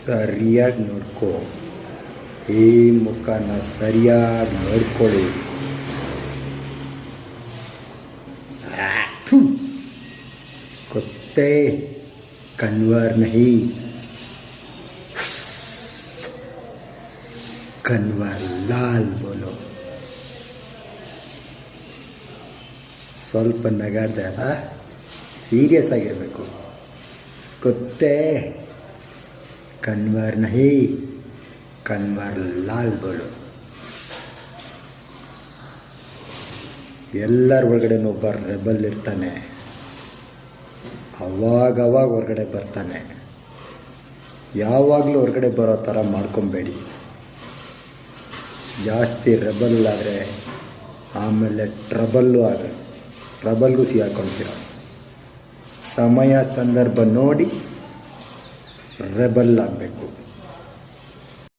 ಸರಿಯಾಗಿ ನೋಡ್ಕೋ. ಈ ಮುಖನ ಸರಿಯಾಗಿ ನೋಡ್ಕೊಳ್ಳಿ. ಕುತ್ತೆ ಕನ್ವರ್ ನಹಿ, ಕನ್ವರ್ ಲಾಲ್ ಬೋಲೋ. ಸ್ವಲ್ಪ ನಗಾಡ್ದೆ ಅಲ್ಲ, ಸೀರಿಯಸ್ ಆಗಿರಬೇಕು. ಕುತ್ತೆ ಕನ್ವರ್ ನಹಿ, ಕನ್ವರ್ ಲಾಲ್ ಬೋಲೋ. ಎಲ್ಲರ ಒಳಗಡೆ ಒಬ್ಬ ರೆಬಲ್ ಇರ್ತಾನೆ, ಅವಾಗವಾಗ ಹೊರಗಡೆ ಬರ್ತಾನೆ. ಯಾವಾಗಲೂ ಹೊರಗಡೆ ಬರೋ ಥರ ಮಾಡ್ಕೊಬೇಡಿ. ಜಾಸ್ತಿ ರೆಬಲ್ ಆದರೆ ಆಮೇಲೆ ಟ್ರಬಲ್ಗೂ ಸಿಗಾಕೊಳ್ತೀರ. ಸಮಯ ಸಂದರ್ಭ ನೋಡಿ ರೆಬಲ್ ಆಗಬೇಕು.